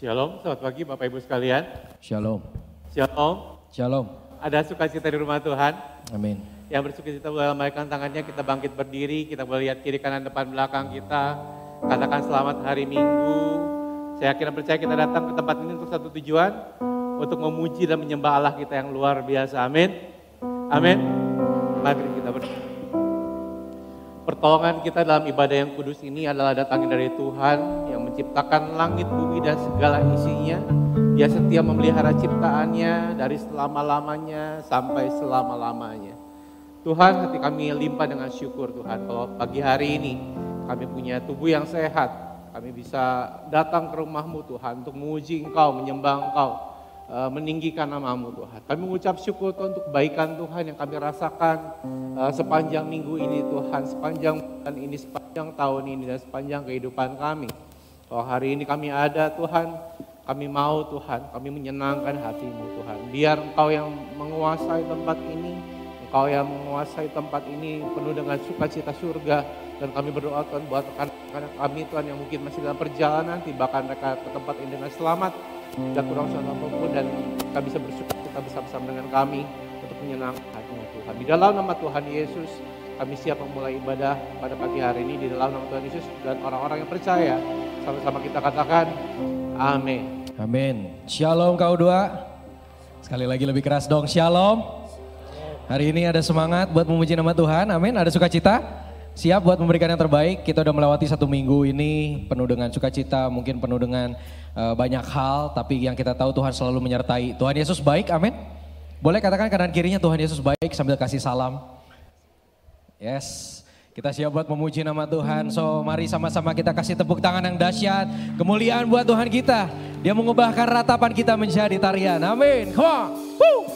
Shalom, selamat pagi Bapak Ibu sekalian. Shalom. Shalom. Shalom. Ada sukacita di rumah Tuhan. Amin. Yang bersukacita boleh lambaikan tangannya, kita bangkit berdiri, kita boleh lihat kiri kanan depan belakang kita. Katakan selamat hari Minggu. Saya yakin dan percaya kita datang ke tempat ini untuk satu tujuan, untuk memuji dan menyembah Allah kita yang luar biasa. Amin. Amin. Mari kita berdiri. Pertolongan kita dalam ibadah yang kudus ini adalah datangnya dari Tuhan yang menciptakan langit, bumi, dan segala isinya. Dia setia memelihara ciptaannya dari selama-lamanya sampai selama-lamanya. Tuhan, hati kami limpah dengan syukur Tuhan. Kalau pagi hari ini kami punya tubuh yang sehat, kami bisa datang ke rumah-Mu Tuhan untuk memuji Engkau, menyembah Engkau, meninggikan nama-Mu Tuhan. Kami mengucap syukur Tuhan untuk kebaikan Tuhan yang kami rasakan sepanjang minggu ini Tuhan, sepanjang bulan ini, sepanjang tahun ini, dan sepanjang kehidupan kami. Kalau hari ini kami ada Tuhan, kami mau Tuhan, kami menyenangkan hati-Mu Tuhan. Biar Engkau yang menguasai tempat ini, Engkau yang menguasai tempat ini penuh dengan sukacita surga. Dan kami berdoa Tuhan buat rekan-rekan kami Tuhan yang mungkin masih dalam perjalanan, tibakan mereka ke tempat ini dengan selamat. Tidak kurang suatu apapun dan kita bisa bersuka cita bersama-sama dengan kami untuk menyenangkan hatinya Tuhan. Di dalam nama Tuhan Yesus kami siap memulai ibadah pada pagi hari ini. Di dalam nama Tuhan Yesus dan orang-orang yang percaya, sama-sama kita katakan amin. Amin. Shalom kau dua. Sekali lagi lebih keras dong, shalom. Hari ini ada semangat buat memuji nama Tuhan, amin. Ada sukacita, siap buat memberikan yang terbaik. Kita udah melewati satu minggu ini penuh dengan sukacita, mungkin penuh dengan banyak hal, tapi yang kita tahu Tuhan selalu menyertai. Tuhan Yesus baik, amin. Boleh katakan kanan kirinya Tuhan Yesus baik sambil kasih salam. Yes, kita siap buat memuji nama Tuhan. So mari sama-sama kita kasih tepuk tangan yang dahsyat. Kemuliaan buat Tuhan kita. Dia mengubahkan ratapan kita menjadi tarian, amin. Come on, woo.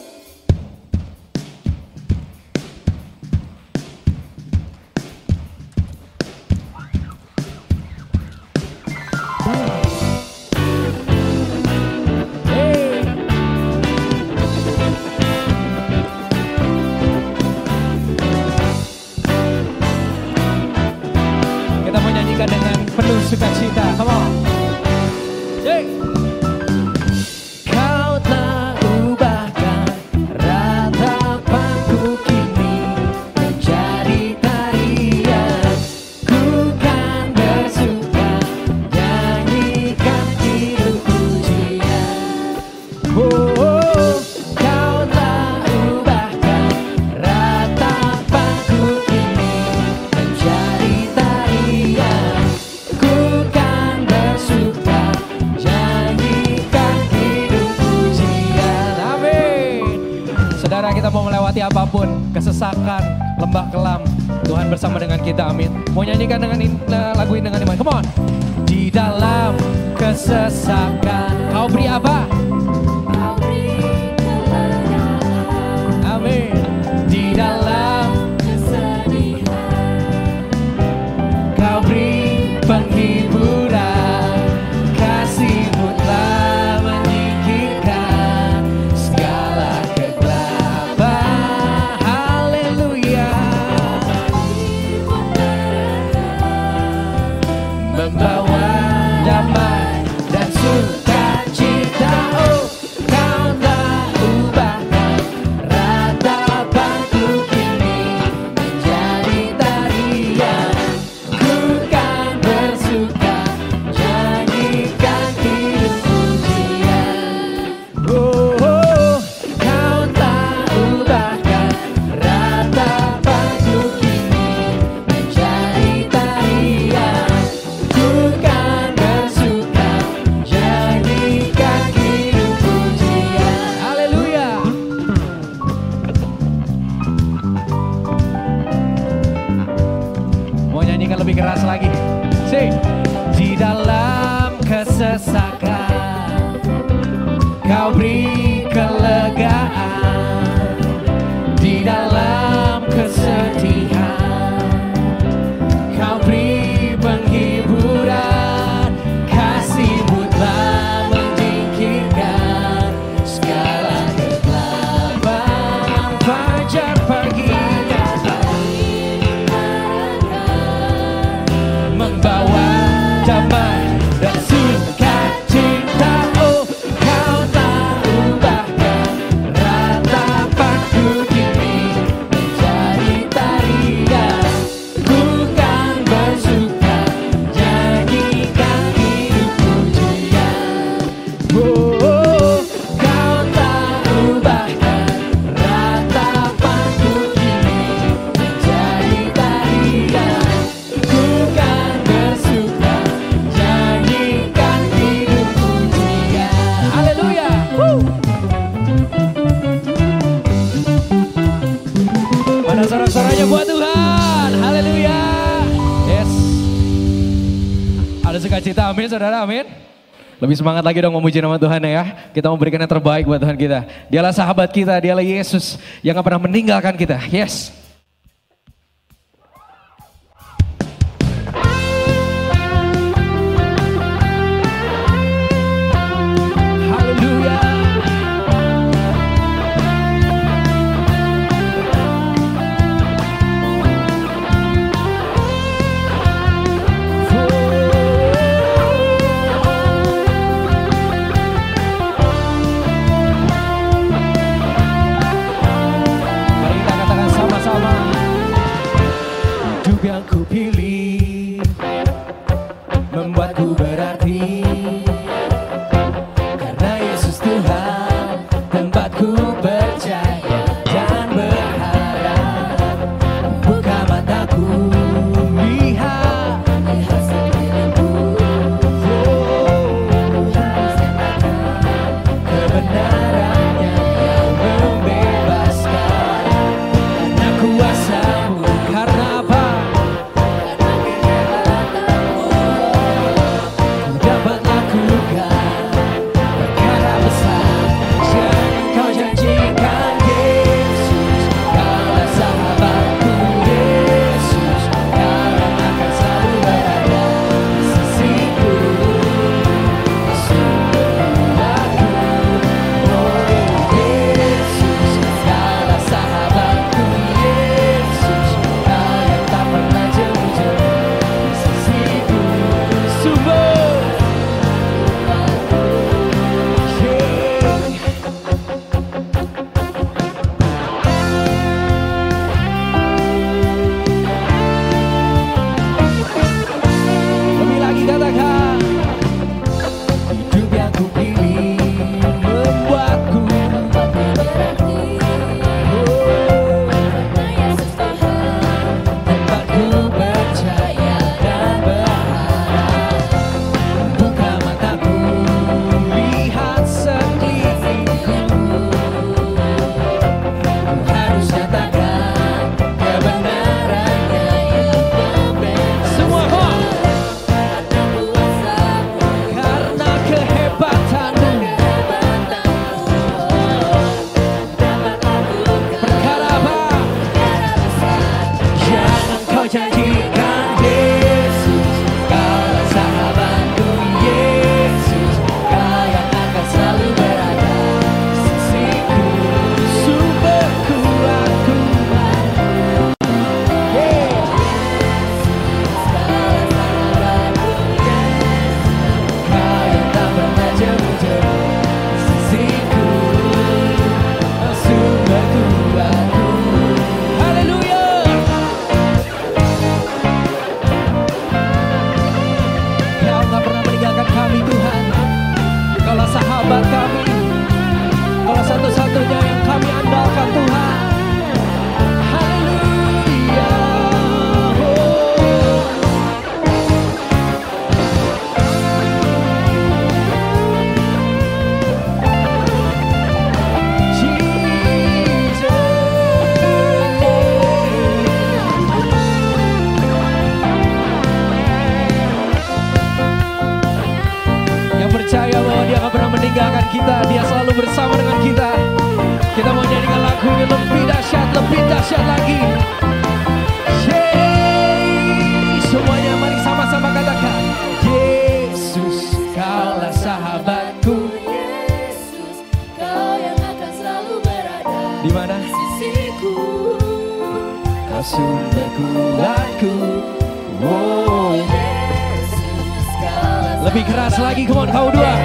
Dengan penuh sukacita, come on. Kau telah ubahkan ratapanku kini menjadi tarian. Ku kan bersuka nyanyikan hidup pujian. Oh, kau telah ubahkan ratapanku kini menjadi tarian. Saudara, kita mau melewati apapun, kesesakan, lembah kelam, Tuhan bersama dengan kita, amin. Mau nyanyikan dengan lagu ini dengan iman, come on. Di dalam kesesakan, kau beri apa? Kau beri kelegaan. Amin. Di dalam kesedihan, kau beri penghiburan, kasih-Mu telah menyingkirkan segala membawa damai dan sukacita. Oh, kau telah ubahkan ratapanku kini menjadi tarian. Ku kan bersuka nyanyikan hidup pujian. Oh, kau telah ubahkan ratapanku kini menjadi tarian. Bukan bersuka jadikan hidup pujian. Haleluya. Mau nyanyikan lebih keras lagi. Sing. Di dalam kesesakan kau beri kelegaan. Di dalam kesedihan kau beri penghiburan, kasih-Mu telah menyingkirkan segala kegelapan. Fajar pagi membawa damai dan sukacita. buat Tuhan. Haleluya. Yes. Ada sukacita, amin saudara, amin. Lebih semangat lagi dong memuji nama Tuhan ya. Kita mau berikan yang terbaik buat Tuhan kita. Dialah sahabat kita, dialah Yesus yang gak pernah meninggalkan kita. Yes. Yang ku pilih membuatku berarti, karena Yesus Tuhan tempatku percaya dan berharap. Buka mataku lihat sekelilingku, kebenarannya yang membebaskan, karena kuasa-Mu. Karena apa? Kita, Dia selalu bersama dengan kita. Kita mau nyanyikan lagu ini lebih dahsyat lagi. Semuanya mari sama-sama katakan, Yesus, Kaulah sahabatku. Yesus, Kau yang akan selalu berada di mana? di sisiku. Kau sumber kuatku. Oh Yesus, Kaulah lebih keras lagi, come on, kau dua.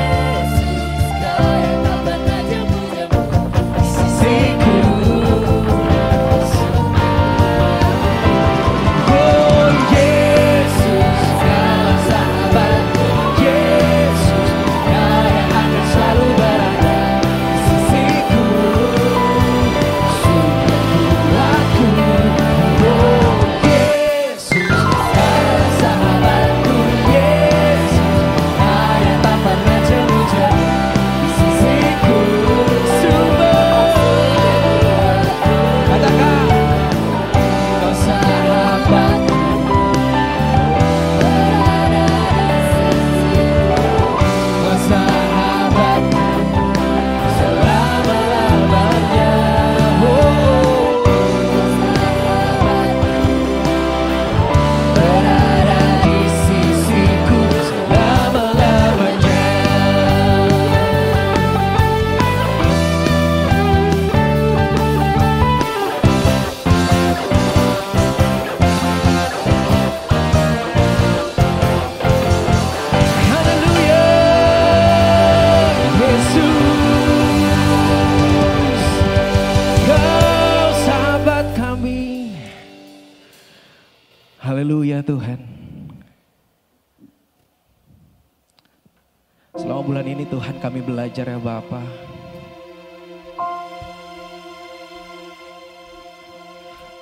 selama bulan ini Tuhan kami belajar ya Bapa.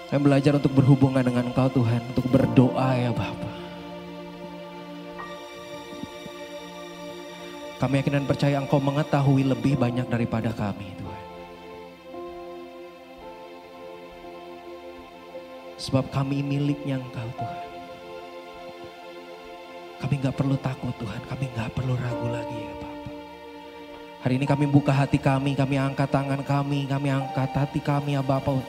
Kami belajar untuk berhubungan dengan Engkau Tuhan, untuk berdoa ya Bapa. Kami yakin dan percaya Engkau mengetahui lebih banyak daripada kami Tuhan. Sebab kami miliknya Engkau Tuhan. Kami gak perlu takut Tuhan, kami gak perlu ragu lagi ya Bapa. Hari ini kami buka hati kami angkat tangan kami angkat hati kami ya Bapa.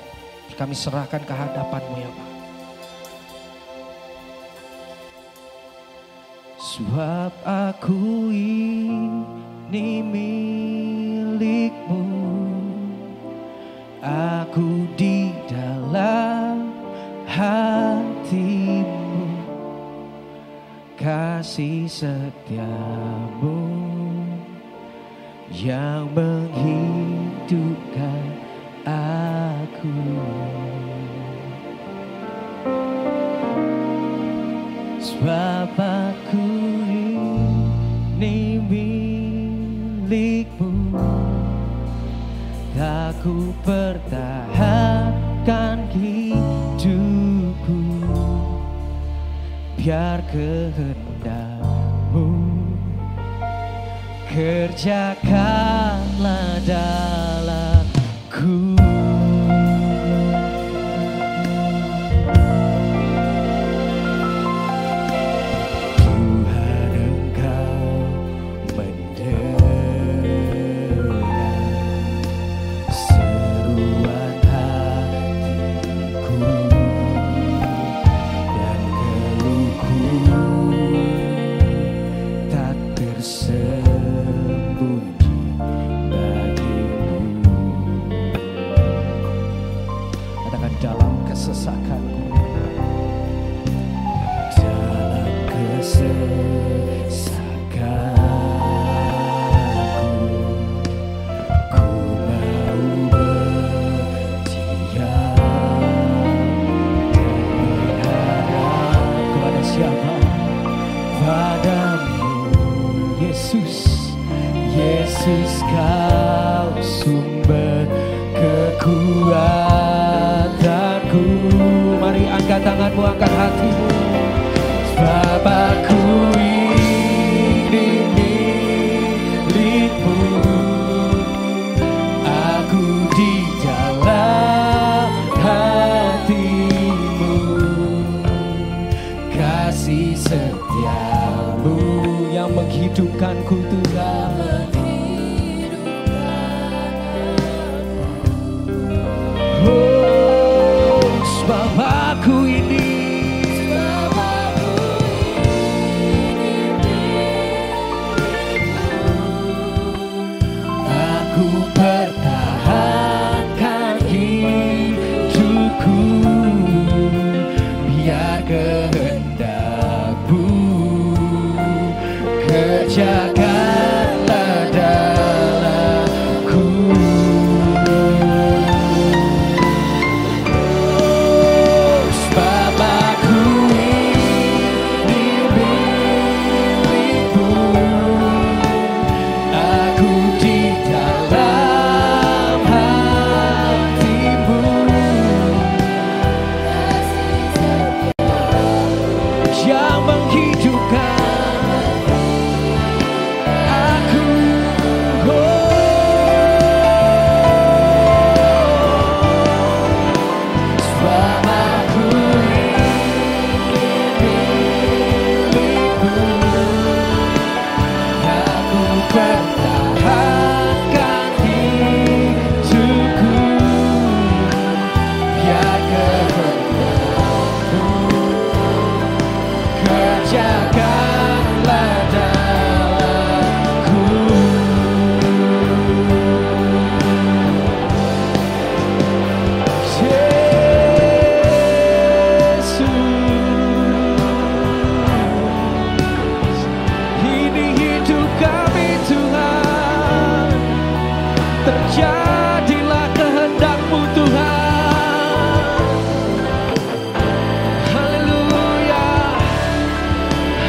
Kami serahkan ke hadapan-Mu ya Bapa. Sebab aku ini milik-Mu, aku di dalam hati-Mu, kasih setia-Mu yang menghidupkan aku. Sebab aku ini milik-Mu, tak ku pertahankan hidupku, biar kehendak-Mu kerjakanlah dalamku. Tuhan Engkau mendengar seruan hatiku dan keluhku, tak tersembunyi bagimu. Katakan dalam kesesakanku, dalam kesesakanku, ku mau berdiam dan berharap kepada siapa? Padamu Yesus, Yesus Kau sumber kekuatanku. Mari angkat tanganmu, angkat hatimu. Sebab aku ini milik-Mu, aku di dalam hati-Mu, kasih setia-Mu yang menghidupkanku Tuhan. Oh, sebab aku ini aku pertahankan hidupku, biar kehendak-Mu kerjakanlah dalamku. Sebab aku ini milik-Mu, aku di dalam hati-Mu, yang menghidupkan aku. Sebab aku ini milik-Mu, aku pertahankan hidupku, biar kehendak-Mu kerjakanlah dalamku. Yesus, ini hidup kami Tuhan, terjadilah kehendak-Mu Tuhan. Haleluya,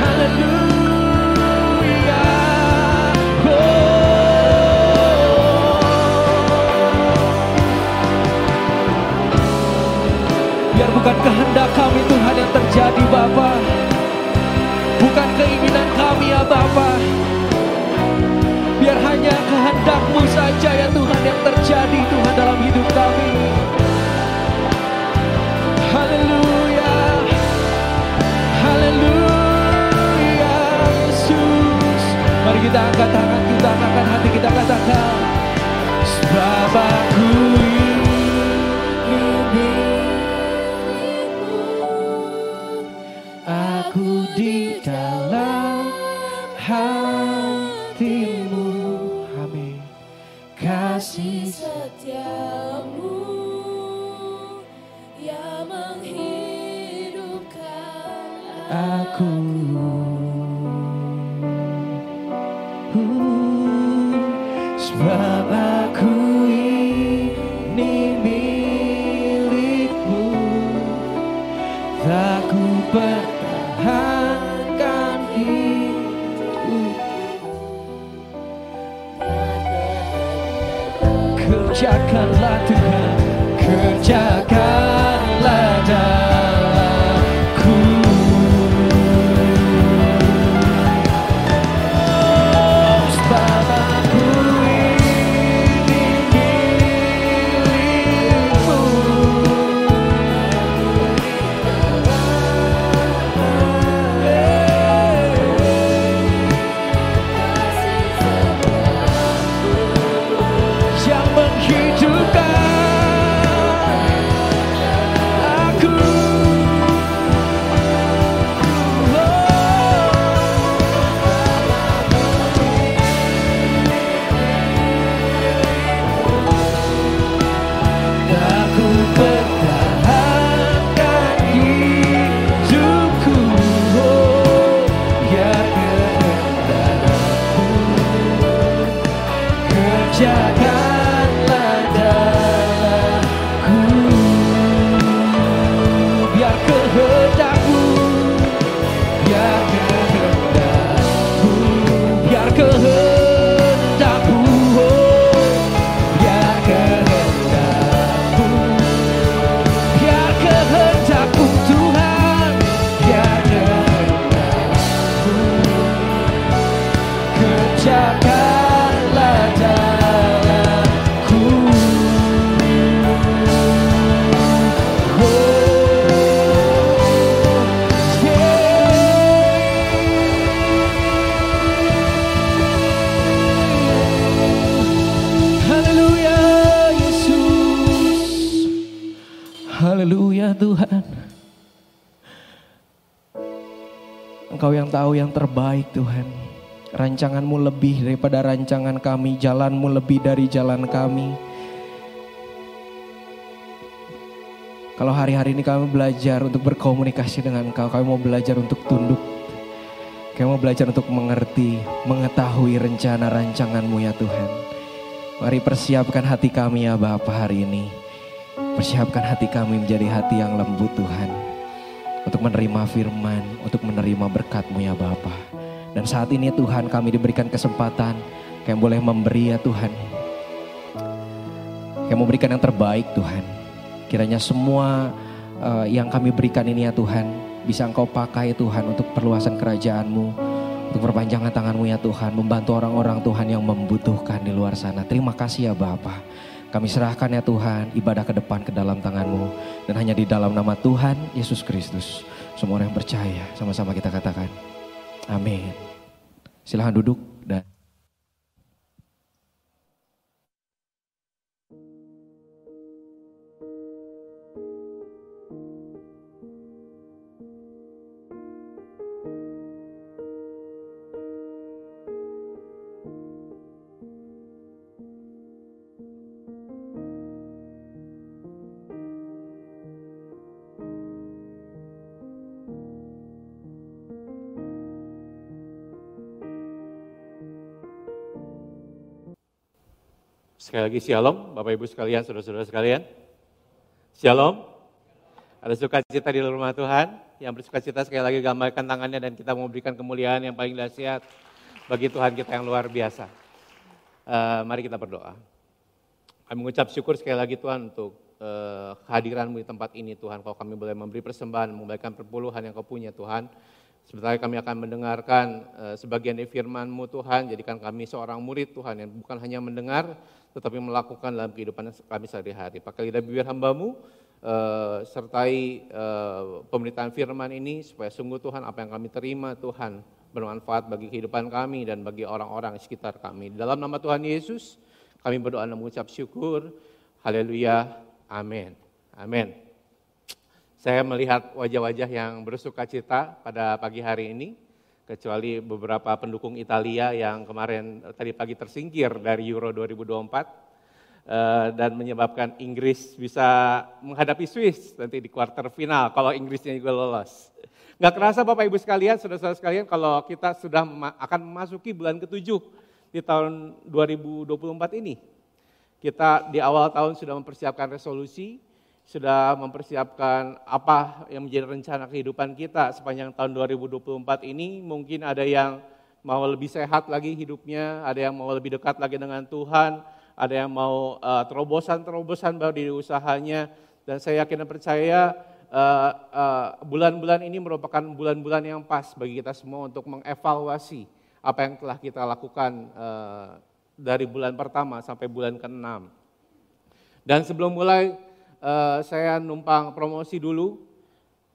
haleluya, kehendak kami Tuhan yang terjadi Bapa. Bukan keinginan kami ya Bapa. Biar hanya kehendak-Mu saja ya Tuhan yang terjadi Tuhan dalam hidup kami. Haleluya. Haleluya Yesus. Mari kita angkat tangan kita, angkat hati kita, katakan sebab aku aku di dalam hati-Mu. Amin. Kasih setiamu yang menghidupkan aku. Sebab aku ini milik-Mu, tak ku pertahankan hidup. Kerjakanlah Tuhan, kerjakanlah dalamku. Sebab aku ini milik-Mu. Yang menghidupkan aku. Tak ku pertahankan hidupku, biar kehendak-Mu kerjakanlah dalamku. Biar kehendak-Mu, biar kehendak-Mu, biar kehendak-Mu, biar kehendak-Mu, biar kehendak-Mu Tuhan, biar kehendak-Mu kerjakanlah dalamku. Haleluya Yesus. Haleluya Tuhan. Engkau yang tahu yang terbaik Tuhan. Rancangan-Mu lebih daripada rancangan kami, jalan-Mu lebih dari jalan kami. Kalau hari-hari ini kami belajar untuk berkomunikasi dengan Engkau, kami mau belajar untuk tunduk. Kami mau belajar untuk mengerti, mengetahui rencana rancangan-Mu ya Tuhan. Mari persiapkan hati kami ya Bapa hari ini. Persiapkan hati kami menjadi hati yang lembut Tuhan. Untuk menerima firman, untuk menerima berkat-Mu ya Bapa. Dan saat ini Tuhan kami diberikan kesempatan, kami boleh memberi ya Tuhan. Kami mau berikan yang terbaik Tuhan. Kiranya semua yang kami berikan ini ya Tuhan, bisa Engkau pakai Tuhan untuk perluasan kerajaan-Mu, untuk perpanjangan tangan-Mu ya Tuhan, membantu orang-orang Tuhan yang membutuhkan di luar sana. Terima kasih ya Bapa. Kami serahkan ya Tuhan ibadah ke depan ke dalam tangan-Mu. Dan hanya di dalam nama Tuhan Yesus Kristus. Semua orang yang percaya sama-sama kita katakan amin. Silahkan duduk dan Sekali lagi shalom, Bapak Ibu sekalian, saudara-saudara sekalian. Shalom. Ada sukacita di rumah Tuhan. Yang bersukacita sekali lagi gambarkan tangannya dan kita mau berikan kemuliaan yang paling dahsyat bagi Tuhan kita yang luar biasa. Mari kita berdoa. Kami mengucap syukur sekali lagi Tuhan untuk kehadiran-Mu di tempat ini Tuhan. Kalau kami boleh memberi persembahan, memberikan perpuluhan yang Kau punya Tuhan. Sebentar kami akan mendengarkan sebagian dari firman-Mu Tuhan. Jadikan kami seorang murid Tuhan yang bukan hanya mendengar, tetapi melakukan dalam kehidupan kami sehari-hari. Pakai lidah bibir hamba-Mu, sertai pemberitaan firman ini, supaya sungguh Tuhan apa yang kami terima Tuhan bermanfaat bagi kehidupan kami dan bagi orang-orang di sekitar kami. Dalam nama Tuhan Yesus, kami berdoa dan mengucap syukur. Haleluya, amin. Amin. Saya melihat wajah-wajah yang bersuka cita pada pagi hari ini, kecuali beberapa pendukung Italia yang kemarin tadi pagi tersingkir dari Euro 2024 dan menyebabkan Inggris bisa menghadapi Swiss nanti di kuarter final kalau Inggrisnya juga lolos. Nggak kerasa Bapak Ibu sekalian, saudara-saudara sekalian, kalau kita sudah akan memasuki bulan ke-7 di tahun 2024 ini. Kita di awal tahun sudah mempersiapkan resolusi, sudah mempersiapkan apa yang menjadi rencana kehidupan kita sepanjang tahun 2024 ini. Mungkin ada yang mau lebih sehat lagi hidupnya, ada yang mau lebih dekat lagi dengan Tuhan, ada yang mau terobosan-terobosan baru di usahanya. Dan saya yakin dan percaya bulan-bulan ini merupakan bulan-bulan yang pas bagi kita semua untuk mengevaluasi apa yang telah kita lakukan dari bulan pertama sampai bulan ke-6. Dan sebelum mulai, saya numpang promosi dulu.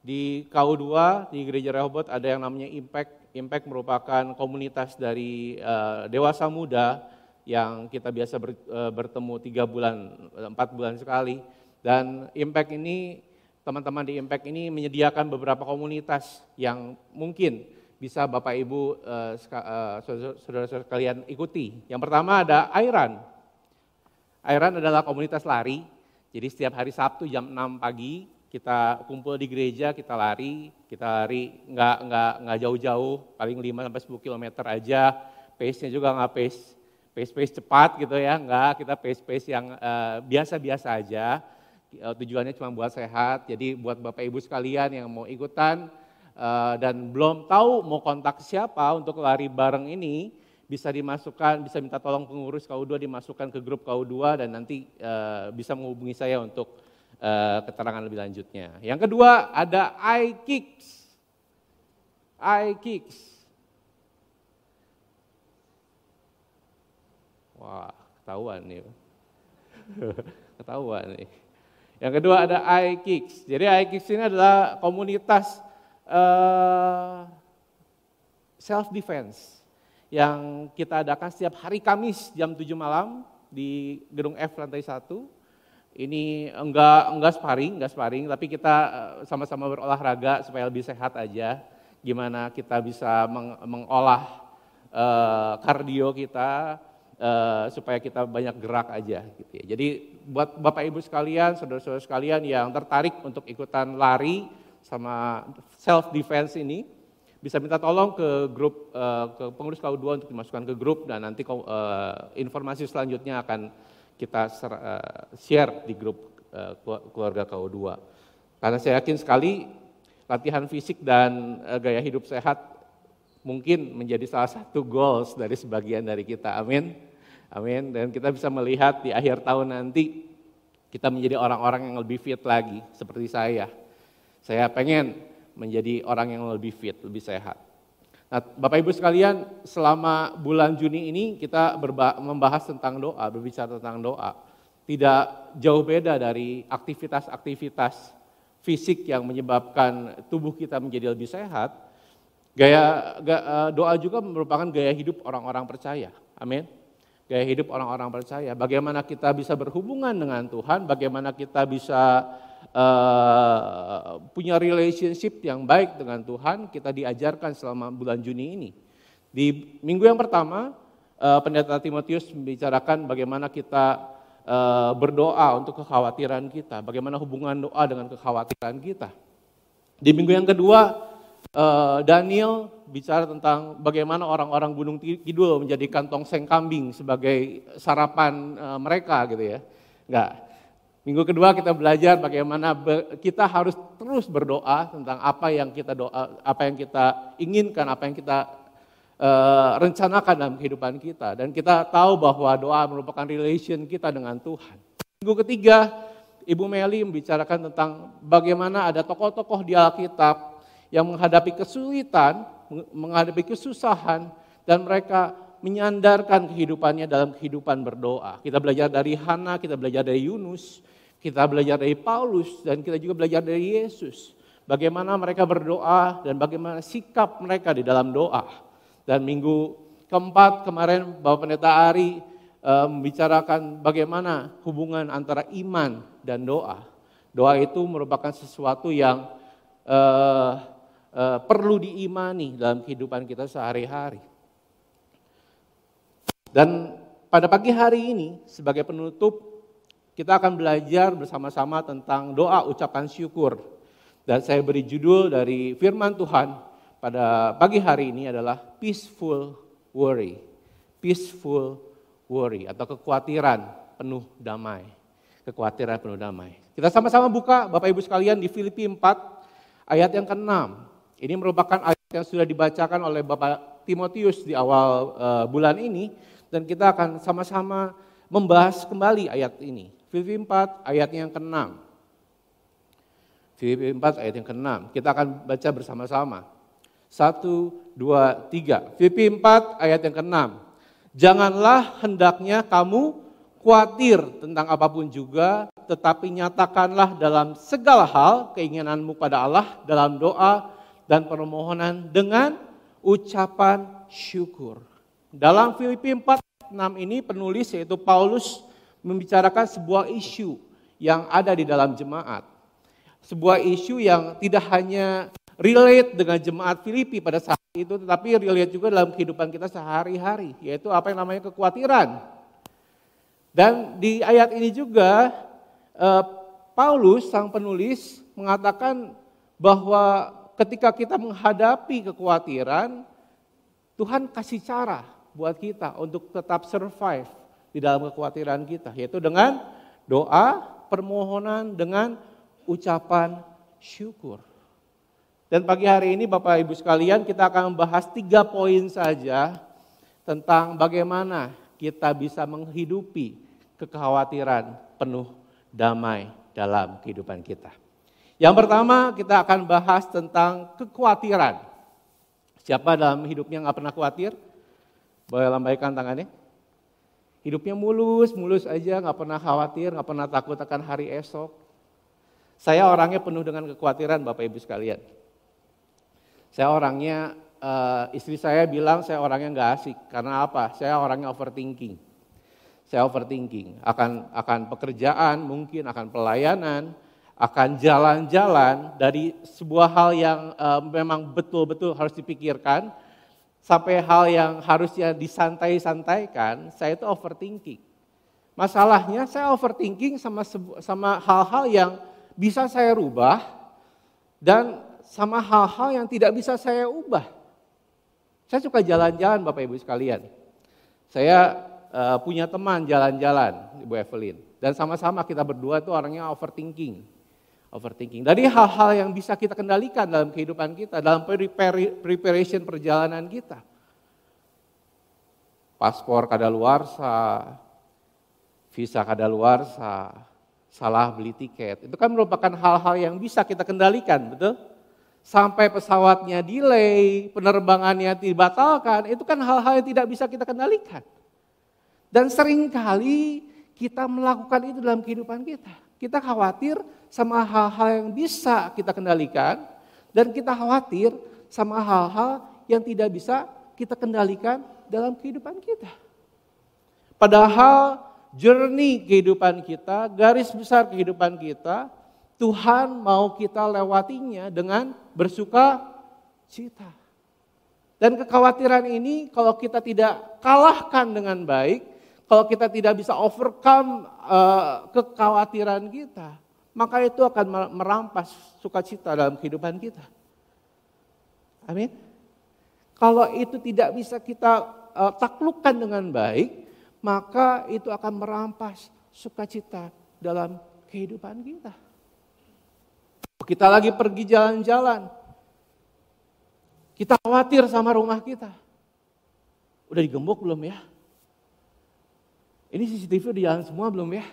Di KU2, di Gereja Rehoboth ada yang namanya Impact. Impact merupakan komunitas dari dewasa muda yang kita biasa bertemu 3 bulan, 4 bulan sekali. Dan Impact ini, teman-teman di Impact ini menyediakan beberapa komunitas yang mungkin bisa Bapak Ibu, saudara-saudara sekalian ikuti. Yang pertama ada Airan. Airan adalah komunitas lari. Jadi setiap hari Sabtu jam 6 pagi kita kumpul di gereja, kita lari nggak jauh-jauh, paling 5-10 km aja. Pace-nya juga nggak pace cepat gitu ya, nggak, kita pace yang biasa-biasa aja. Tujuannya cuma buat sehat. Jadi buat Bapak Ibu sekalian yang mau ikutan dan belum tahu mau kontak siapa untuk lari bareng ini, bisa dimasukkan, bisa minta tolong pengurus KU2 dimasukkan ke grup KU2 dan nanti bisa menghubungi saya untuk keterangan lebih lanjutnya. Yang kedua ada iKicks. iKicks. Wah, ketahuan nih. Ketahuan nih. Yang kedua ada iKicks. Jadi iKicks ini adalah komunitas self defense yang kita adakan setiap hari Kamis jam 7 malam di gedung F lantai 1. Ini enggak sparring, tapi kita sama-sama berolahraga supaya lebih sehat aja. Gimana kita bisa mengolah kardio kita supaya kita banyak gerak aja gitu ya. Jadi buat Bapak Ibu sekalian, saudara-saudara sekalian yang tertarik untuk ikutan lari sama self defense ini, bisa minta tolong ke grup, ke pengurus KU2 untuk dimasukkan ke grup dan nanti informasi selanjutnya akan kita share di grup keluarga KU2. Karena saya yakin sekali latihan fisik dan gaya hidup sehat mungkin menjadi salah satu goals dari sebagian dari kita, amin. Amin, dan kita bisa melihat di akhir tahun nanti kita menjadi orang-orang yang lebih fit lagi seperti saya. Saya pengen menjadi orang yang lebih fit, lebih sehat. Nah, Bapak Ibu sekalian, selama bulan Juni ini kita membahas tentang doa, berbicara tentang doa. Tidak jauh beda dari aktivitas-aktivitas fisik yang menyebabkan tubuh kita menjadi lebih sehat. Doa juga merupakan gaya hidup orang-orang percaya. Amin. Gaya hidup orang-orang percaya. Bagaimana kita bisa berhubungan dengan Tuhan, bagaimana kita bisa punya relationship yang baik dengan Tuhan, kita diajarkan selama bulan Juni ini. Di minggu yang pertama, Pendeta Timotius membicarakan bagaimana kita berdoa untuk kekhawatiran kita, bagaimana hubungan doa dengan kekhawatiran kita. Di minggu yang kedua, Daniel bicara tentang bagaimana orang-orang Gunung Kidul menjadikan tongseng kambing sebagai sarapan mereka gitu ya. Enggak. Minggu kedua kita belajar bagaimana kita harus terus berdoa tentang apa yang kita inginkan, apa yang kita rencanakan dalam kehidupan kita. Dan kita tahu bahwa doa merupakan relation kita dengan Tuhan. Minggu ketiga Ibu Meli membicarakan tentang bagaimana ada tokoh-tokoh di Alkitab yang menghadapi kesulitan, menghadapi kesusahan, dan mereka menyandarkan kehidupannya dalam kehidupan berdoa. Kita belajar dari Hana, kita belajar dari Yunus, kita belajar dari Paulus, dan kita juga belajar dari Yesus. Bagaimana mereka berdoa dan bagaimana sikap mereka di dalam doa. Dan minggu keempat kemarin Bapak Pendeta Ari membicarakan bagaimana hubungan antara iman dan doa. Doa itu merupakan sesuatu yang perlu diimani dalam kehidupan kita sehari-hari. Dan pada pagi hari ini sebagai penutup kita akan belajar bersama-sama tentang doa ucapan syukur. Dan saya beri judul dari firman Tuhan pada pagi hari ini adalah Peaceful Worry. Peaceful worry atau kekhawatiran penuh damai. Kekhawatiran penuh damai. Kita sama-sama buka Bapak Ibu sekalian di Filipi 4 ayat yang ke-6. Ini merupakan ayat yang sudah dibacakan oleh Bapak Timotius di awal bulan ini. Dan kita akan sama-sama membahas kembali ayat ini. Filipi 4 ayat yang ke-6. Filipi 4 ayat yang ke-6. Kita akan baca bersama-sama. 1, 2, 3. Filipi 4 ayat yang ke-6. Janganlah hendaknya kamu khawatir tentang apapun juga, tetapi nyatakanlah dalam segala hal keinginanmu pada Allah dalam doa dan permohonan dengan ucapan syukur. Dalam Filipi 4:6 ini penulis yaitu Paulus membicarakan sebuah isu yang ada di dalam jemaat. Sebuah isu yang tidak hanya relate dengan jemaat Filipi pada saat itu, tetapi relate juga dalam kehidupan kita sehari-hari, yaitu apa yang namanya kekhawatiran. Dan di ayat ini juga Paulus sang penulis mengatakan bahwa ketika kita menghadapi kekhawatiran, Tuhan kasih cara buat kita untuk tetap survive di dalam kekhawatiran kita, yaitu dengan doa, permohonan, dengan ucapan syukur. Dan pagi hari ini Bapak Ibu sekalian kita akan membahas 3 poin saja tentang bagaimana kita bisa menghidupi kekhawatiran penuh damai dalam kehidupan kita. Yang pertama kita akan bahas tentang kekhawatiran. Siapa dalam hidupnya nggak pernah khawatir? Boleh lambaikan tangannya. Hidupnya mulus aja, nggak pernah khawatir, nggak pernah takut akan hari esok. Saya orangnya penuh dengan kekhawatiran Bapak Ibu sekalian. Saya orangnya, istri saya bilang saya orangnya nggak asik. Karena apa? Saya orangnya overthinking. Saya overthinking akan pekerjaan, mungkin akan pelayanan, akan jalan-jalan dari sebuah hal yang memang betul-betul harus dipikirkan, sampai hal yang harusnya disantai-santaikan, saya itu overthinking. Masalahnya saya overthinking sama hal-hal yang bisa saya rubah, dan sama hal-hal yang tidak bisa saya ubah. Saya suka jalan-jalan Bapak Ibu sekalian. Saya punya teman jalan-jalan, Ibu Evelyn. Dan sama-sama kita berdua itu orangnya overthinking. Dari hal-hal yang bisa kita kendalikan dalam kehidupan kita, dalam preparation perjalanan kita. Paspor kadaluarsa, visa kadaluarsa, salah beli tiket. Itu kan merupakan hal-hal yang bisa kita kendalikan, betul? Sampai pesawatnya delay, penerbangannya dibatalkan, itu kan hal-hal yang tidak bisa kita kendalikan. Dan seringkali kita melakukan itu dalam kehidupan kita. Kita khawatir sama hal-hal yang bisa kita kendalikan, dan kita khawatir sama hal-hal yang tidak bisa kita kendalikan dalam kehidupan kita. Padahal journey kehidupan kita, garis besar kehidupan kita, Tuhan mau kita lewatinya dengan bersuka cita. Dan kekhawatiran ini kalau kita tidak kalahkan dengan baik, kalau kita tidak bisa overcome kekhawatiran kita, maka itu akan merampas sukacita dalam kehidupan kita. Amin. Kalau itu tidak bisa kita taklukkan dengan baik, maka itu akan merampas sukacita dalam kehidupan kita. Kita lagi pergi jalan-jalan, kita khawatir sama rumah kita. Udah digembok belum ya? Ini CCTV udah jalan semua belum ya?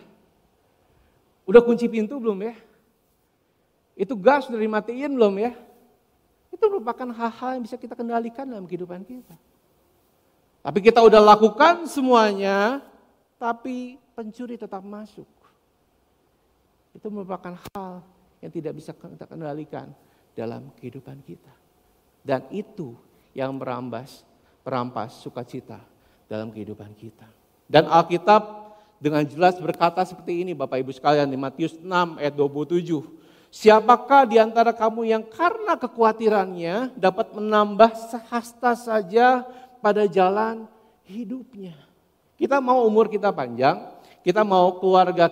Udah kunci pintu belum ya? Itu gas udah dimatiin belum ya? Itu merupakan hal-hal yang bisa kita kendalikan dalam kehidupan kita. Tapi kita udah lakukan semuanya, tapi pencuri tetap masuk. Itu merupakan hal yang tidak bisa kita kendalikan dalam kehidupan kita. Dan itu yang merampas sukacita dalam kehidupan kita. Dan Alkitab dengan jelas berkata seperti ini Bapak Ibu sekalian di Matius 6 ayat 27. Siapakah di antara kamu yang karena kekhawatirannya dapat menambah sehasta saja pada jalan hidupnya? Kita mau umur kita panjang, kita mau keluarga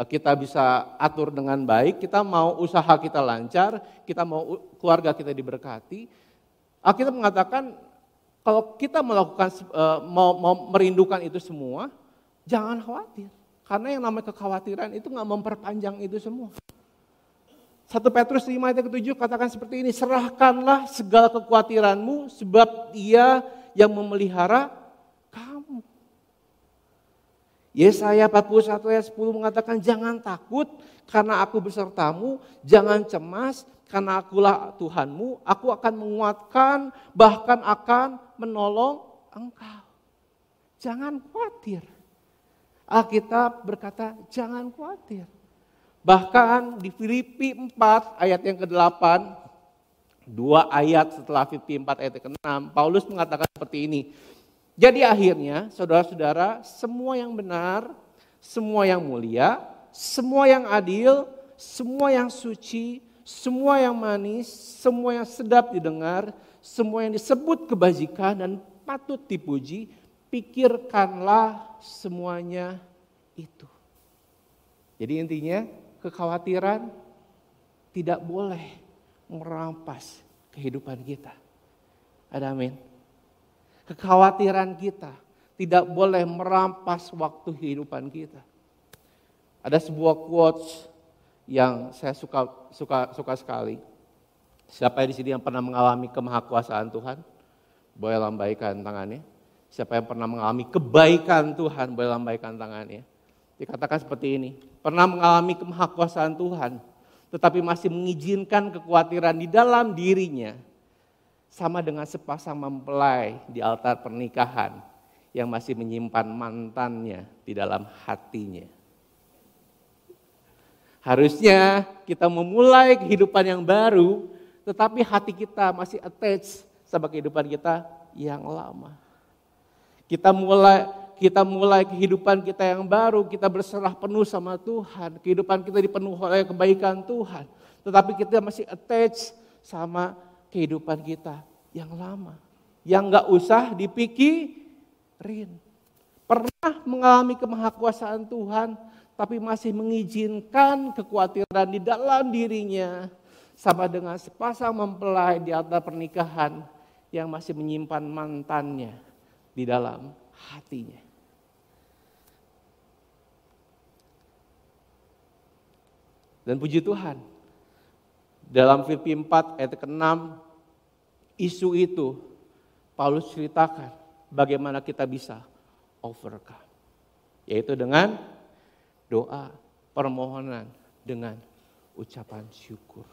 kita bisa atur dengan baik, kita mau usaha kita lancar, kita mau keluarga kita diberkati. Alkitab mengatakan kalau kita melakukan mau merindukan itu semua, jangan khawatir. Karena yang namanya kekhawatiran itu gak memperpanjang itu semua. 1 Petrus 5 ayat ke-7 katakan seperti ini, serahkanlah segala kekhawatiranmu sebab Dia yang memelihara kamu. Yesaya 41 ayat 10 mengatakan jangan takut karena aku besertamu, jangan cemas karena akulah Tuhanmu, aku akan menguatkan bahkan akan menolong engkau. Jangan khawatir. Alkitab berkata jangan khawatir. Bahkan di Filipi 4 ayat yang ke-8, 2 ayat setelah Filipi 4 ayat ke-6, Paulus mengatakan seperti ini. Jadi akhirnya saudara-saudara, semua yang benar, semua yang mulia, semua yang adil, semua yang suci, semua yang manis, semua yang sedap didengar, semua yang disebut kebajikan dan patut dipuji, pikirkanlah semuanya itu. Jadi intinya kekhawatiran tidak boleh merampas kehidupan kita. Ada amin. Kekhawatiran kita tidak boleh merampas waktu kehidupan kita. Ada sebuah quotes yang saya suka sekali. Siapa di sini yang pernah mengalami kemahakuasaan Tuhan? Boleh lambaikan tangannya. Siapa yang pernah mengalami kebaikan Tuhan? Boleh lambaikan tangannya. Dikatakan seperti ini. Pernah mengalami kemahakuasaan Tuhan, tetapi masih mengizinkan kekhawatiran di dalam dirinya. Sama dengan sepasang mempelai di altar pernikahan yang masih menyimpan mantannya di dalam hatinya. Harusnya kita memulai kehidupan yang baru, tetapi hati kita masih attached sama kehidupan kita yang lama. Kita mulai kehidupan kita yang baru, kita berserah penuh sama Tuhan. Kehidupan kita dipenuhi oleh kebaikan Tuhan. Tetapi kita masih attached sama kehidupan kita yang lama. Yang gak usah dipikirin. Pernah mengalami kemahakuasaan Tuhan, tapi masih mengizinkan kekhawatiran di dalam dirinya. Sama dengan sepasang mempelai di altar pernikahan yang masih menyimpan mantannya di dalam hatinya. Dan puji Tuhan, dalam Filipi 4 ayat ke-6, isu itu Paulus ceritakan bagaimana kita bisa overcome. Yaitu dengan doa, permohonan, dengan ucapan syukur.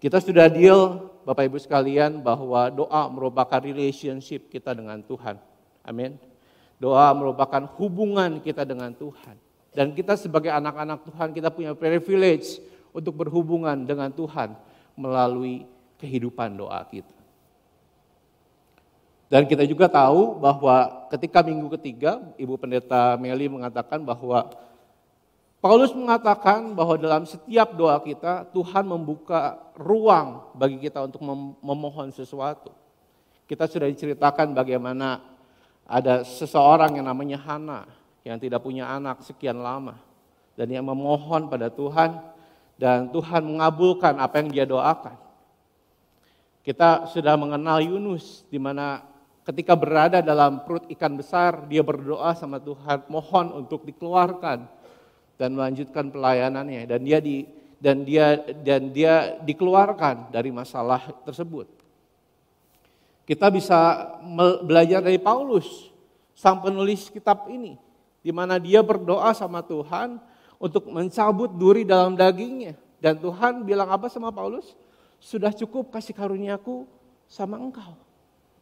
Kita sudah deal Bapak Ibu sekalian bahwa doa merupakan relationship kita dengan Tuhan. Amin. Doa merupakan hubungan kita dengan Tuhan. Dan kita sebagai anak-anak Tuhan, kita punya privilege untuk berhubungan dengan Tuhan melalui kehidupan doa kita. Dan kita juga tahu bahwa ketika minggu ketiga, Ibu Pendeta Meli mengatakan bahwa Paulus mengatakan bahwa dalam setiap doa kita, Tuhan membuka ruang bagi kita untuk memohon sesuatu. Kita sudah diceritakan bagaimana ada seseorang yang namanya Hana, yang tidak punya anak sekian lama. Dan yang memohon pada Tuhan, dan Tuhan mengabulkan apa yang dia doakan. Kita sudah mengenal Yunus, di mana ketika berada dalam perut ikan besar, dia berdoa sama Tuhan, mohon untuk dikeluarkan dan melanjutkan pelayanannya. Dan dia dikeluarkan dari masalah tersebut. Kita bisa belajar dari Paulus, sang penulis kitab ini, di mana dia berdoa sama Tuhan untuk mencabut duri dalam dagingnya. Dan Tuhan bilang apa sama Paulus? Sudah cukup kasih karuniaku sama engkau.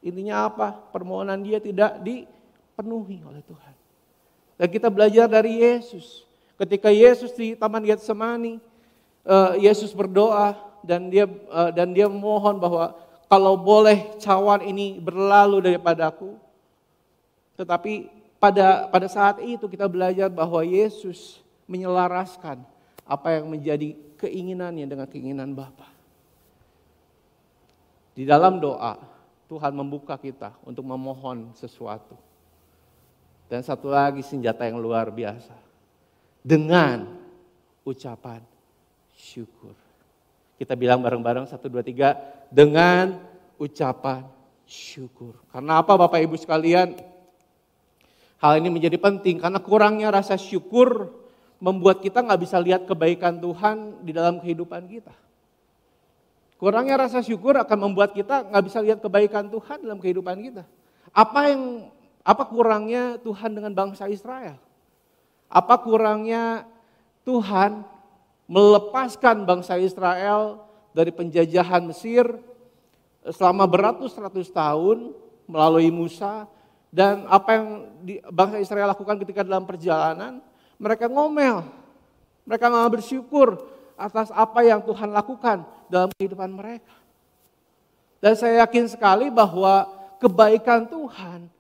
Intinya apa? Permohonan dia tidak dipenuhi oleh Tuhan. Dan kita belajar dari Yesus. Ketika Yesus di Taman Getsemani, Yesus berdoa dan dia memohon bahwa kalau boleh cawan ini berlalu daripadaku. Tetapi pada saat itu kita belajar bahwa Yesus menyelaraskan apa yang menjadi keinginannya dengan keinginan Bapa. Di dalam doa, Tuhan membuka kita untuk memohon sesuatu. Dan satu lagi senjata yang luar biasa. Dengan ucapan syukur. Kita bilang bareng-bareng 1, 2, 3. Dengan ucapan syukur. Karena apa Bapak Ibu sekalian? Hal ini menjadi penting karena kurangnya rasa syukur membuat kita gak bisa lihat kebaikan Tuhan di dalam kehidupan kita. Kurangnya rasa syukur akan membuat kita gak bisa lihat kebaikan Tuhan dalam kehidupan kita. Apa kurangnya Tuhan dengan bangsa Israel? Apa kurangnya Tuhan melepaskan bangsa Israel dari penjajahan Mesir selama beratus-ratus tahun melalui Musa, dan apa yang bangsa Israel lakukan ketika dalam perjalanan, mereka ngomel, mereka nggak bersyukur atas apa yang Tuhan lakukan dalam kehidupan mereka. Dan saya yakin sekali bahwa kebaikan Tuhan,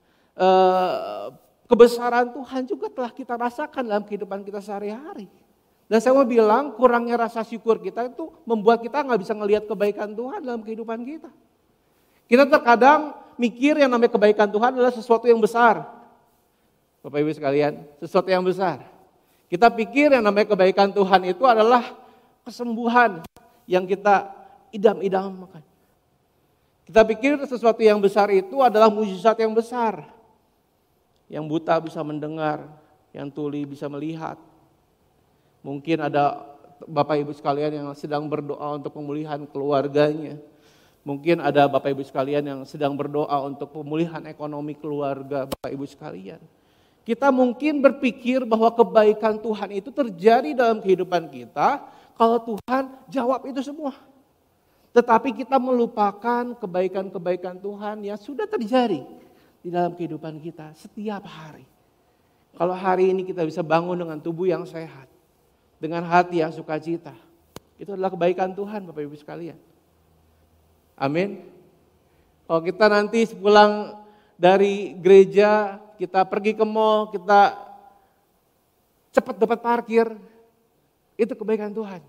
kebesaran Tuhan juga telah kita rasakan dalam kehidupan kita sehari-hari. Dan saya mau bilang kurangnya rasa syukur kita itu membuat kita nggak bisa ngelihat kebaikan Tuhan dalam kehidupan kita. Kita terkadang mikir yang namanya kebaikan Tuhan adalah sesuatu yang besar. Bapak Ibu sekalian, sesuatu yang besar. Kita pikir yang namanya kebaikan Tuhan itu adalah kesembuhan yang kita idam-idamkan. Kita pikir sesuatu yang besar itu adalah mujizat yang besar. Yang buta bisa mendengar, yang tuli bisa melihat. Mungkin ada Bapak Ibu sekalian yang sedang berdoa untuk pemulihan keluarganya. Mungkin ada Bapak Ibu sekalian yang sedang berdoa untuk pemulihan ekonomi keluarga Bapak Ibu sekalian. Kita mungkin berpikir bahwa kebaikan Tuhan itu terjadi dalam kehidupan kita kalau Tuhan jawab itu semua. Tetapi kita melupakan kebaikan-kebaikan Tuhan yang sudah terjadi di dalam kehidupan kita setiap hari. Kalau hari ini kita bisa bangun dengan tubuh yang sehat, dengan hati yang sukacita, itu adalah kebaikan Tuhan Bapak Ibu sekalian. Amin. Kalau kita nanti pulang dari gereja, kita pergi ke mall, kita cepat dapat parkir, itu kebaikan Tuhan.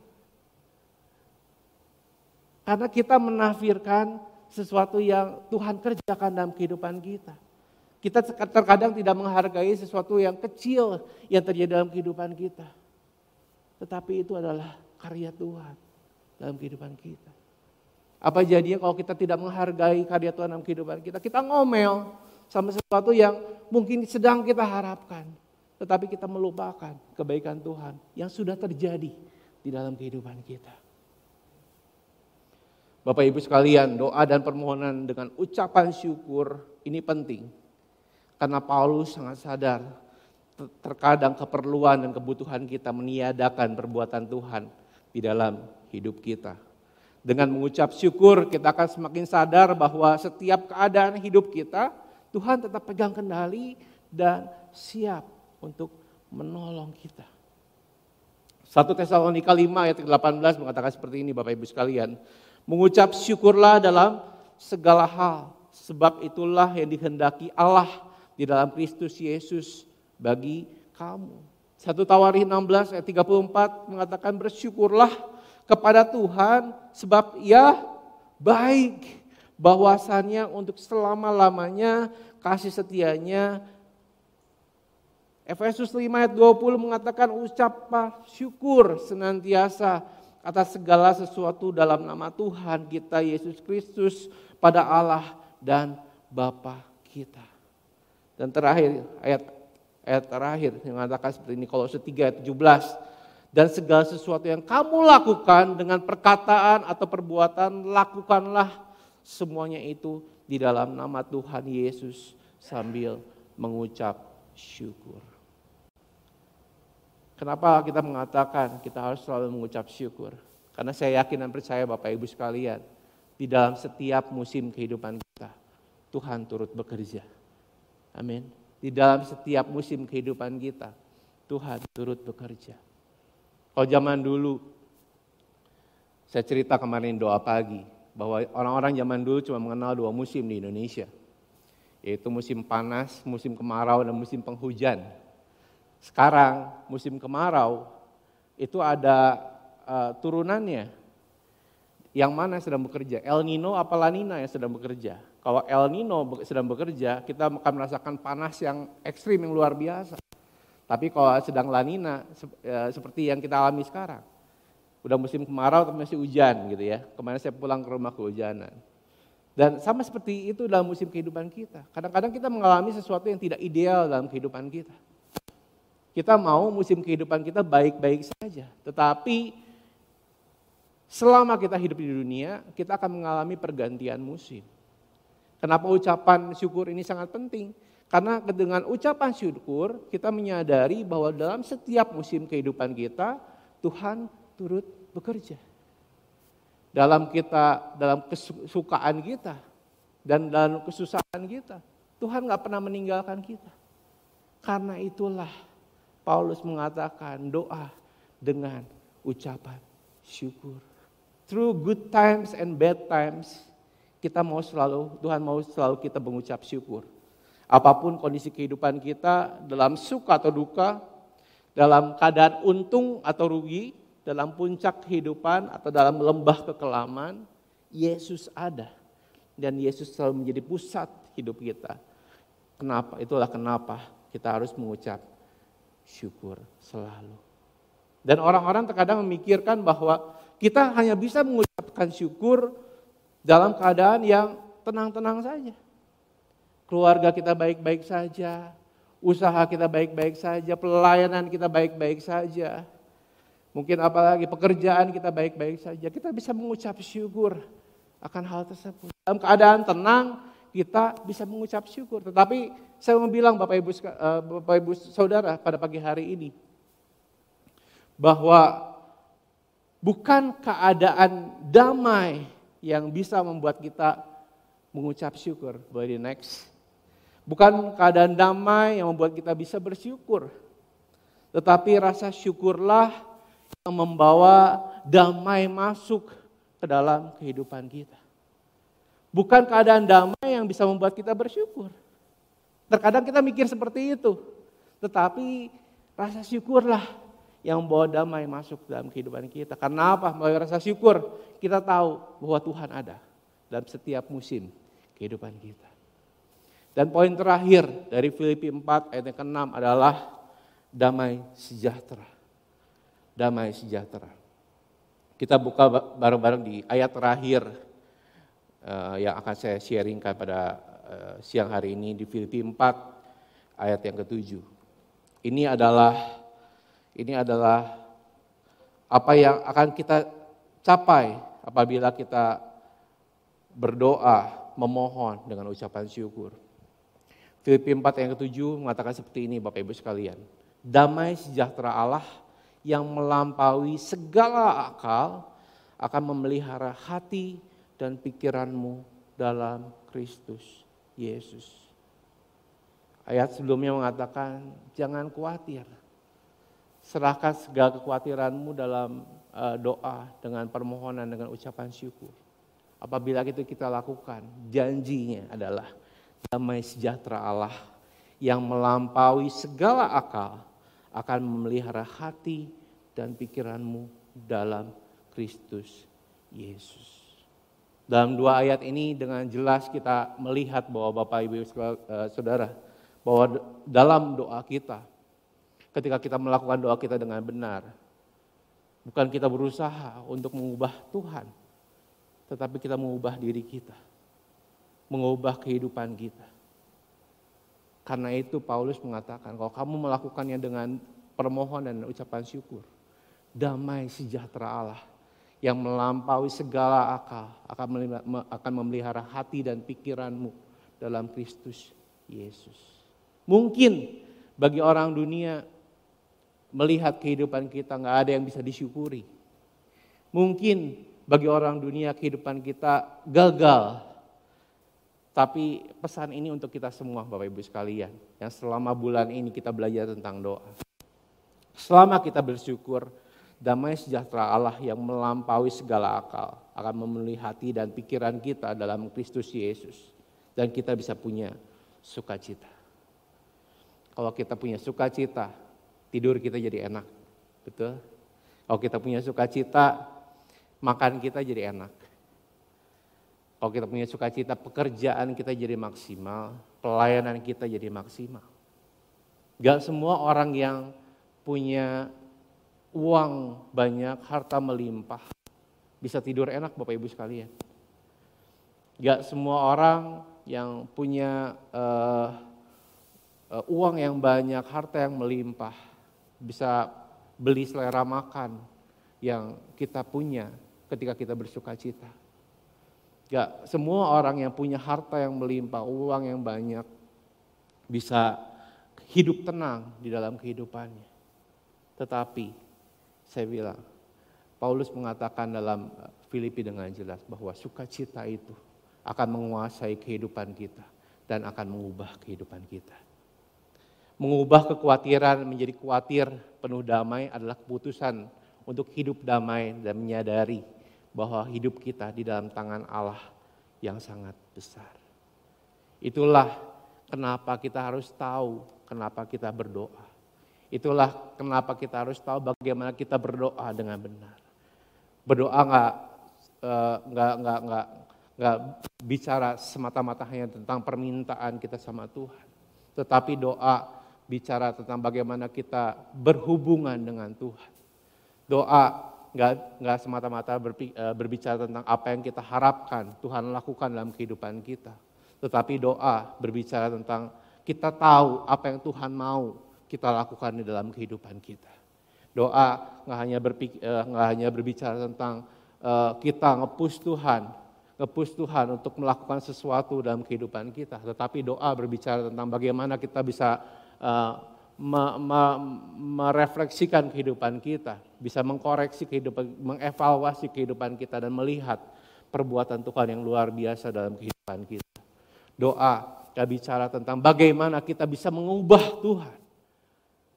Karena kita menafsirkan sesuatu yang Tuhan kerjakan dalam kehidupan kita. Kita terkadang tidak menghargai sesuatu yang kecil yang terjadi dalam kehidupan kita. Tetapi itu adalah karya Tuhan dalam kehidupan kita. Apa jadinya kalau kita tidak menghargai karya Tuhan dalam kehidupan kita? Kita ngomel sama sesuatu yang mungkin sedang kita harapkan. Tetapi kita melupakan kebaikan Tuhan yang sudah terjadi di dalam kehidupan kita. Bapak Ibu sekalian, doa dan permohonan dengan ucapan syukur ini penting. Karena Paulus sangat sadar terkadang keperluan dan kebutuhan kita meniadakan perbuatan Tuhan di dalam hidup kita. Dengan mengucap syukur kita akan semakin sadar bahwa setiap keadaan hidup kita Tuhan tetap pegang kendali dan siap untuk menolong kita. 1 Tesalonika 5 ayat 18 mengatakan seperti ini Bapak Ibu sekalian. Mengucap syukurlah dalam segala hal, sebab itulah yang dikehendaki Allah di dalam Kristus Yesus bagi kamu. 1 Tawarik 16 ayat 34 mengatakan bersyukurlah kepada Tuhan sebab Ia baik, bahwasannya untuk selama-lamanya kasih setianya. Efesus 5 ayat 20 mengatakan ucaplah syukur senantiasa atas segala sesuatu dalam nama Tuhan kita Yesus Kristus pada Allah dan Bapa kita. Dan terakhir ayat terakhir yang mengatakan seperti ini, Kolose 3 ayat 17. Dan segala sesuatu yang kamu lakukan dengan perkataan atau perbuatan, lakukanlah semuanya itu di dalam nama Tuhan Yesus sambil mengucap syukur. Kenapa kita mengatakan kita harus selalu mengucap syukur? Karena saya yakin dan percaya Bapak Ibu sekalian, di dalam setiap musim kehidupan kita, Tuhan turut bekerja. Amin. Di dalam setiap musim kehidupan kita, Tuhan turut bekerja. Kalau zaman dulu, saya cerita kemarin doa pagi, bahwa orang-orang zaman dulu cuma mengenal 2 musim di Indonesia. Yaitu musim panas, musim kemarau, dan musim penghujan. Sekarang musim kemarau itu ada turunannya. Yang mana sedang bekerja? El Nino apa La Nina yang sedang bekerja? Kalau El Nino sedang bekerja, kita akan merasakan panas yang ekstrim, yang luar biasa. Tapi kalau sedang La Nina, seperti yang kita alami sekarang, udah musim kemarau tapi masih hujan gitu ya. Kemarin saya pulang ke rumah kehujanan. Dan sama seperti itu dalam musim kehidupan kita. Kadang-kadang kita mengalami sesuatu yang tidak ideal dalam kehidupan kita. Kita mau musim kehidupan kita baik-baik saja. Tetapi selama kita hidup di dunia, kita akan mengalami pergantian musim. Kenapa ucapan syukur ini sangat penting? Karena dengan ucapan syukur, kita menyadari bahwa dalam setiap musim kehidupan kita, Tuhan turut bekerja. Dalam kesukaan kita, dan dalam kesusahan kita, Tuhan gak pernah meninggalkan kita. Karena itulah Paulus mengatakan doa dengan ucapan syukur. Through good times and bad times, Tuhan mau selalu kita mengucap syukur. Apapun kondisi kehidupan kita, dalam suka atau duka, dalam keadaan untung atau rugi, dalam puncak kehidupan atau dalam lembah kekelaman, Yesus ada. Dan Yesus selalu menjadi pusat hidup kita. Kenapa? Itulah kenapa kita harus mengucap syukur selalu. Dan orang-orang terkadang memikirkan bahwa kita hanya bisa mengucapkan syukur dalam keadaan yang tenang-tenang saja. Keluarga kita baik-baik saja, usaha kita baik-baik saja, pelayanan kita baik-baik saja. Mungkin apalagi pekerjaan kita baik-baik saja. Kita bisa mengucap syukur akan hal tersebut. Dalam keadaan tenang kita bisa mengucap syukur. Tetapi saya mau bilang Bapak Ibu Saudara pada pagi hari ini, bahwa bukan keadaan damai yang bisa membuat kita mengucap syukur. Boleh di next. Bukan keadaan damai yang membuat kita bisa bersyukur. Tetapi rasa syukurlah yang membawa damai masuk ke dalam kehidupan kita. Bukan keadaan damai yang bisa membuat kita bersyukur. Terkadang kita mikir seperti itu. Tetapi rasa syukurlah yang membawa damai masuk dalam kehidupan kita. Karena apa? Melalui rasa syukur kita tahu bahwa Tuhan ada dalam setiap musim kehidupan kita. Dan poin terakhir dari Filipi 4 ayat yang ke-6 adalah damai sejahtera. Damai sejahtera. Kita buka bareng-bareng di ayat terakhir yang akan saya sharingkan pada siang hari ini di Filipi 4 ayat yang ke-7. Ini adalah apa yang akan kita capai apabila kita berdoa, memohon dengan ucapan syukur. Filipi 4 yang ke-7 mengatakan seperti ini Bapak Ibu sekalian. Damai sejahtera Allah yang melampaui segala akal akan memelihara hati dan pikiranmu dalam Kristus Yesus. Ayat sebelumnya mengatakan jangan khawatir. Serahkan segala kekhawatiranmu dalam doa dengan permohonan dengan ucapan syukur. Apabila itu kita lakukan, janjinya adalah damai sejahtera Allah yang melampaui segala akal akan memelihara hati dan pikiranmu dalam Kristus Yesus. Dalam 2 ayat ini dengan jelas kita melihat bahwa Bapak Ibu Saudara, bahwa dalam doa kita, ketika kita melakukan doa kita dengan benar, bukan kita berusaha untuk mengubah Tuhan, tetapi kita mengubah diri kita, mengubah kehidupan kita. Karena itu Paulus mengatakan, kalau kamu melakukannya dengan permohonan dan ucapan syukur, damai sejahtera Allah yang melampaui segala akal akan memelihara hati dan pikiranmu dalam Kristus Yesus. Mungkin bagi orang dunia melihat kehidupan kita nggak ada yang bisa disyukuri. Mungkin bagi orang dunia kehidupan kita gagal. Tapi pesan ini untuk kita semua Bapak Ibu sekalian. Yang selama bulan ini kita belajar tentang doa. Selama kita bersyukur, damai sejahtera Allah yang melampaui segala akal akan memenuhi hati dan pikiran kita dalam Kristus Yesus. Dan kita bisa punya sukacita. Kalau kita punya sukacita, tidur kita jadi enak. Betul? Kalau kita punya sukacita, makan kita jadi enak. Kalau kita punya sukacita, pekerjaan kita jadi maksimal, pelayanan kita jadi maksimal. Gak semua orang yang punya uang banyak, harta melimpah, bisa tidur enak Bapak Ibu sekalian. Gak semua orang yang punya uang yang banyak, harta yang melimpah, bisa beli selera makan yang kita punya ketika kita bersukacita. Gak semua orang yang punya harta yang melimpah, uang yang banyak, bisa hidup tenang di dalam kehidupannya. Tetapi saya bilang, Paulus mengatakan dalam Filipi dengan jelas bahwa sukacita itu akan menguasai kehidupan kita dan akan mengubah kehidupan kita. Mengubah kekhawatiran menjadi khawatir penuh damai adalah keputusan untuk hidup damai dan menyadari bahwa hidup kita di dalam tangan Allah yang sangat besar. Itulah kenapa kita harus tahu kenapa kita berdoa. Itulah kenapa kita harus tahu bagaimana kita berdoa dengan benar. Berdoa nggak bicara semata-mata hanya tentang permintaan kita sama Tuhan, tetapi doa bicara tentang bagaimana kita berhubungan dengan Tuhan. Doa nggak semata-mata berbicara tentang apa yang kita harapkan Tuhan lakukan dalam kehidupan kita. Tetapi doa berbicara tentang kita tahu apa yang Tuhan mau kita lakukan di dalam kehidupan kita. Doa nggak hanya berbicara tentang kita nge-push Tuhan untuk melakukan sesuatu dalam kehidupan kita. Tetapi doa berbicara tentang bagaimana kita bisa merefleksikan kehidupan kita, bisa mengkoreksi kehidupan, mengevaluasi kehidupan kita dan melihat perbuatan Tuhan yang luar biasa dalam kehidupan kita. Doa gak bicara tentang bagaimana kita bisa mengubah Tuhan,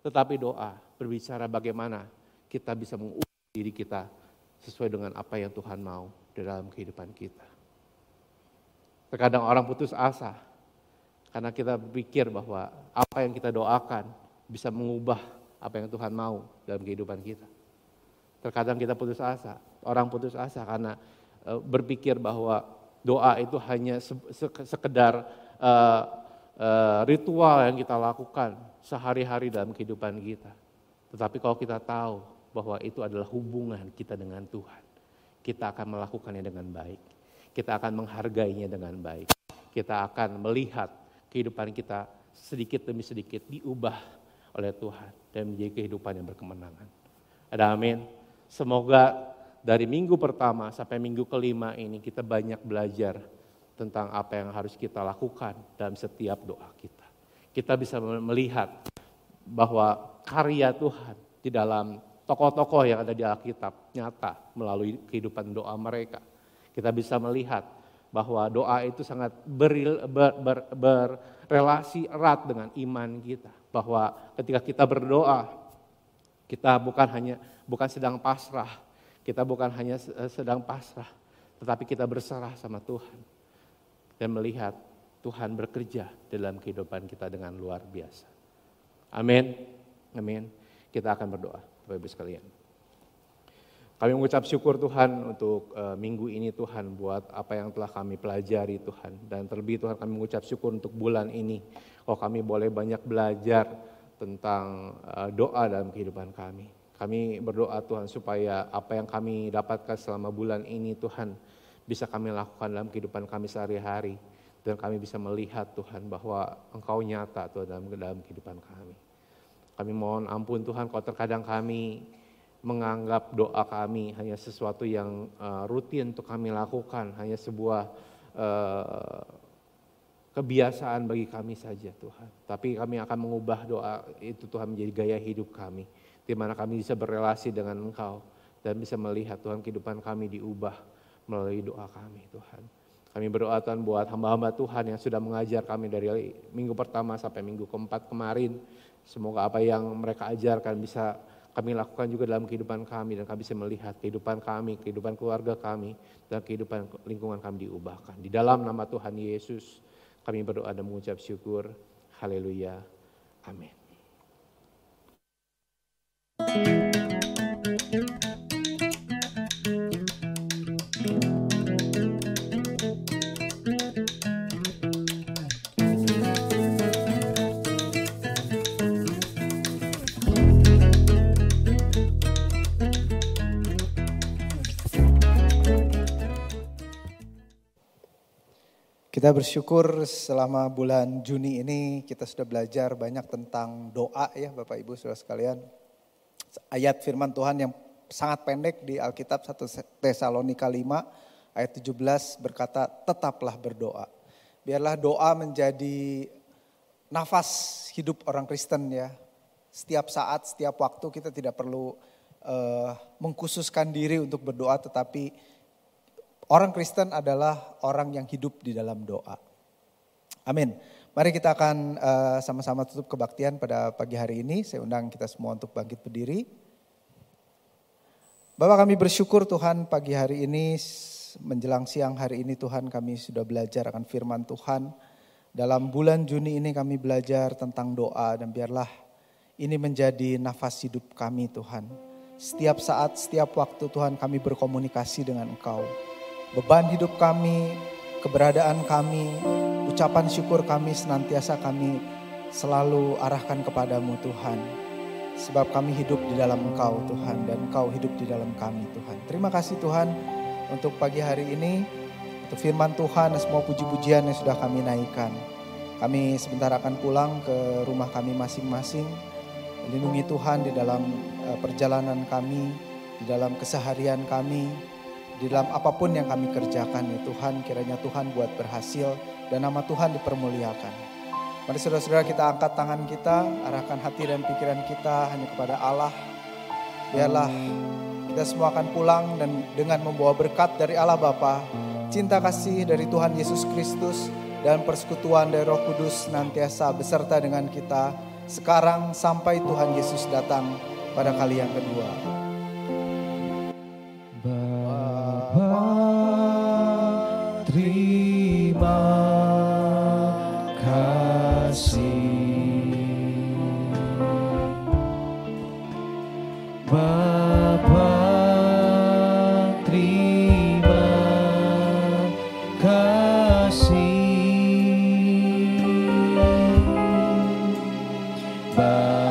tetapi doa berbicara bagaimana kita bisa mengubah diri kita sesuai dengan apa yang Tuhan mau di dalam kehidupan kita. Terkadang orang putus asa karena kita berpikir bahwa apa yang kita doakan bisa mengubah apa yang Tuhan mau dalam kehidupan kita. Terkadang kita putus asa, orang putus asa karena berpikir bahwa doa itu hanya sekedar ritual yang kita lakukan sehari-hari dalam kehidupan kita. Tetapi kalau kita tahu bahwa itu adalah hubungan kita dengan Tuhan, kita akan melakukannya dengan baik. Kita akan menghargainya dengan baik. Kita akan melihat kehidupan kita sedikit demi sedikit diubah oleh Tuhan dan menjadi kehidupan yang berkemenangan. Ada amin. Semoga dari minggu pertama sampai minggu kelima ini kita banyak belajar tentang apa yang harus kita lakukan dalam setiap doa kita. Kita bisa melihat bahwa karya Tuhan di dalam tokoh-tokoh yang ada di Alkitab nyata melalui kehidupan doa mereka. Kita bisa melihat bahwa doa itu sangat berrelasi erat dengan iman kita. Bahwa ketika kita berdoa, kita bukan sedang pasrah, kita bukan hanya sedang pasrah, tetapi kita berserah sama Tuhan. Dan melihat Tuhan bekerja dalam kehidupan kita dengan luar biasa. Amin, amin. Kita akan berdoa, Bapak Ibu sekalian. Kami mengucap syukur Tuhan untuk minggu ini Tuhan buat apa yang telah kami pelajari Tuhan. Dan terlebih Tuhan kami mengucap syukur untuk bulan ini. Kalau kami boleh banyak belajar tentang doa dalam kehidupan kami. Kami berdoa Tuhan supaya apa yang kami dapatkan selama bulan ini Tuhan bisa kami lakukan dalam kehidupan kami sehari-hari. Dan kami bisa melihat Tuhan bahwa Engkau nyata Tuhan dalam kehidupan kami. Kami mohon ampun Tuhan kalau terkadang kami menganggap doa kami hanya sesuatu yang rutin untuk kami lakukan, hanya sebuah kebiasaan bagi kami saja Tuhan. Tapi kami akan mengubah doa itu Tuhan menjadi gaya hidup kami. di mana kami bisa berelasi dengan Engkau dan bisa melihat Tuhan kehidupan kami diubah melalui doa kami Tuhan. Kami berdoa Tuhan buat hamba-hamba Tuhan yang sudah mengajar kami dari minggu pertama sampai minggu keempat kemarin. Semoga apa yang mereka ajarkan bisa kami lakukan juga dalam kehidupan kami dan kami bisa melihat kehidupan kami, kehidupan keluarga kami, dan kehidupan lingkungan kami diubahkan. Di dalam nama Tuhan Yesus kami berdoa dan mengucap syukur. Haleluya. Amin. Kita bersyukur selama bulan Juni ini kita sudah belajar banyak tentang doa ya Bapak Ibu Saudara sekalian. Ayat firman Tuhan yang sangat pendek di Alkitab 1 Tesalonika 5 ayat 17 berkata tetaplah berdoa. Biarlah doa menjadi nafas hidup orang Kristen ya. Setiap saat, setiap waktu kita tidak perlu mengkhususkan diri untuk berdoa tetapi orang Kristen adalah orang yang hidup di dalam doa. Amin. Mari kita akan sama-sama tutup kebaktian pada pagi hari ini. Saya undang kita semua untuk bangkit berdiri. Bapak kami bersyukur Tuhan pagi hari ini menjelang siang hari ini Tuhan kami sudah belajar akan firman Tuhan. Dalam bulan Juni ini kami belajar tentang doa dan biarlah ini menjadi nafas hidup kami Tuhan. Setiap saat, setiap waktu Tuhan kami berkomunikasi dengan Engkau. Beban hidup kami, keberadaan kami, ucapan syukur kami senantiasa kami selalu arahkan kepadamu Tuhan. Sebab kami hidup di dalam Engkau Tuhan dan Engkau hidup di dalam kami Tuhan. Terima kasih Tuhan untuk pagi hari ini, untuk firman Tuhan dan semua puji-pujian yang sudah kami naikkan. Kami sebentar akan pulang ke rumah kami masing-masing. Lindungi Tuhan di dalam perjalanan kami, di dalam keseharian kami, di dalam apapun yang kami kerjakan ya Tuhan, kiranya Tuhan buat berhasil dan nama Tuhan dipermuliakan. Mari saudara-saudara kita angkat tangan kita, arahkan hati dan pikiran kita hanya kepada Allah. Biarlah kita semua akan pulang dan dengan membawa berkat dari Allah Bapa, cinta kasih dari Tuhan Yesus Kristus dan persekutuan dari Roh Kudus senantiasa beserta dengan kita sekarang sampai Tuhan Yesus datang pada kali yang kedua. Terima kasih Bapa, terima kasih Bapa.